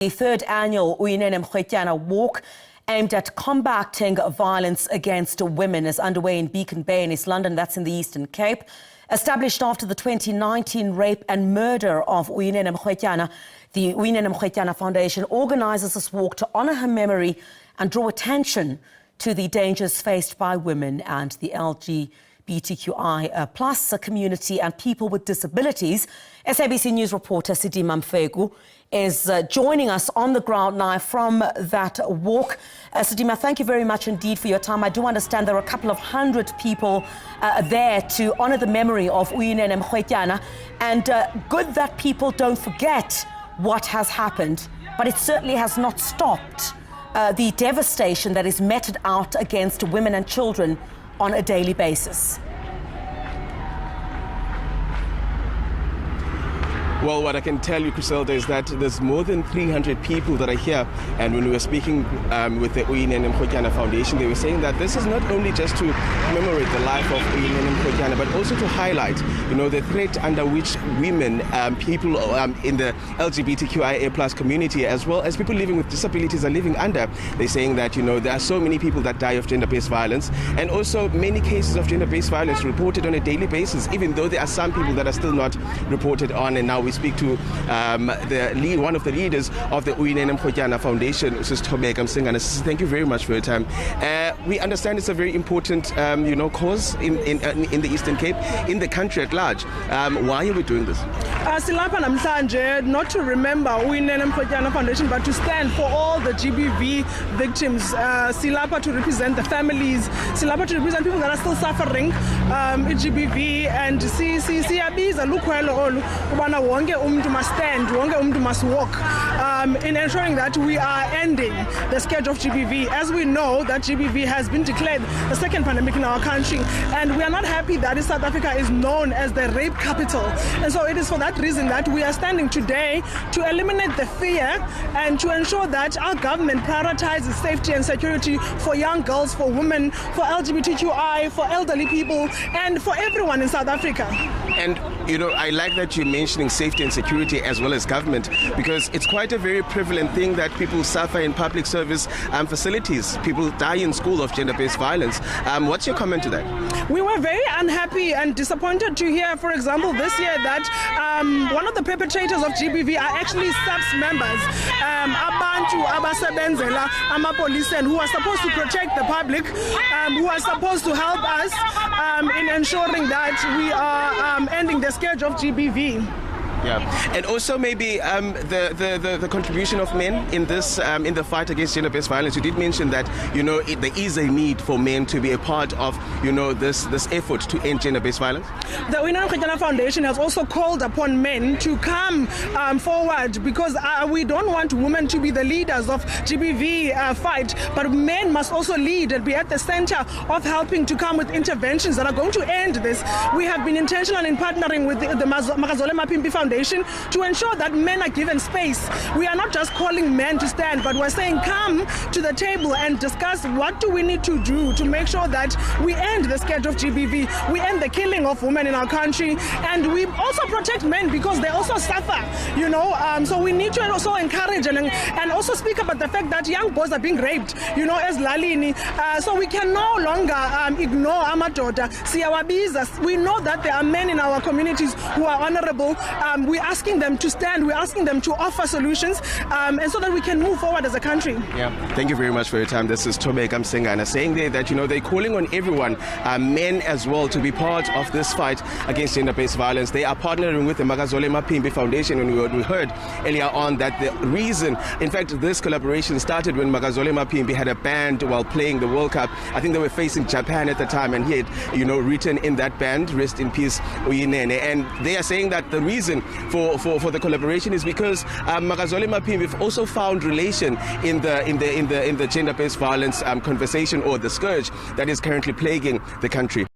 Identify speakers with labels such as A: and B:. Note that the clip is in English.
A: The third annual Uyinene Mrwetyana Walk, aimed at combating violence against women, is underway in Beacon Bay in East London, that's in the Eastern Cape. Established after the 2019 rape and murder of Uyinene Mrwetyana, the Uyinene Mrwetyana Foundation organizes this walk to honor her memory and draw attention to the dangers faced by women and the LGBTQIA plus community and people with disabilities. SABC News reporter Sidima Mfeku is joining us on the ground now from that walk. Sidima, thank you very much indeed for your time. I do understand there are a couple of hundred people there to honor the memory of Uyinene Mrwetyana, and good that people don't forget what has happened, but it certainly has not stopped the devastation that is meted out against women and children on a daily basis.
B: Well, what I can tell you, Griselda, is that there's more than 300 people that are here. And when we were speaking with the Uyinene Mrwetyana Foundation, they were saying that this is not only just to commemorate the life of Uyinene Mrwetyana, but also to highlight, the threat under which women, people in the LGBTQIA plus community, as well as people living with disabilities, are living under. They're saying that, there are so many people that die of gender-based violence, and also many cases of gender-based violence reported on a daily basis, even though there are some people that are still not reported on. And now we speak to one of the leaders of the Uyinene Mrwetyana Foundation, Mrs. Sidima Mfeku. Thank you very much for your time. We understand it's a very important, cause in the Eastern Cape, in the country at large. Why are we doing this?
C: Silapa namhlanje, not to remember Uyinene Mrwetyana Foundation, but to stand for all the GBV victims. Silapa to represent the families. Silapa to represent people that are still suffering GBV, and siyabiza lukhwelo olu ubana wonke umuntu must stand, wonke umuntu must walk in ensuring that we are ending the scourge of GBV. As we know that GBV has been declared the second pandemic in our country, and we are not happy that South Africa is known as the rape capital. And so it is for that reason that we are standing today to eliminate the fear and to ensure that our government prioritizes safety and security for young girls, for women, for LGBTQI, for elderly people, and for everyone in South Africa.
B: And I like that you're mentioning safety and security as well as government, because it's quite a very prevalent thing that people suffer in public service facilities. People die in school of gender-based violence. What's your comment to that?
C: We were very unhappy and disappointed to hear, for example, this year that one of the perpetrators of GBV are actually SABC members, abantu abasebenzela amapolice, who are supposed to protect the public, who are supposed to help us in ensuring that we are ending the scourge of GBV.
B: Yeah, and also maybe the contribution of men in this in the fight against gender-based violence. You did mention that there is a need for men to be a part of this effort to end gender-based violence.
C: The Uyinene Mrwetyana Foundation has also called upon men to come forward, because we don't want women to be the leaders of GBV fight, but men must also lead and be at the center of helping to come with interventions that are going to end this. We have been intentional in partnering with the Makazole Mapimpi Foundation to ensure that men are given space. We are not just calling men to stand, but we're saying come to the table and discuss what do we need to do to make sure that we end the scourge of GBV, we end the killing of women in our country, and we also protect men because they also suffer, so we need to also encourage and also speak about the fact that young boys are being raped, as Lalini, so we can no longer ignore amadoda. We know that there are men in our communities who are honorable. We're asking them to stand, we're asking them to offer solutions, and so that we can move forward as a country.
B: Yeah, thank you very much for your time. This is Sidima Mfeku saying there that they're calling on everyone, men as well, to be part of this fight against gender-based violence. They are partnering with the Makazole Mapimpi Foundation, and we heard earlier on that the reason, in fact, this collaboration started when Makazole Mapimpi had a band while playing the World Cup. I think they were facing Japan at the time, and he had written in that band, "Rest in Peace, Uyinene." And they are saying that the reason for the collaboration is because Makazole Mapimpi also found relation in the gender-based violence conversation, or the scourge that is currently plaguing the country.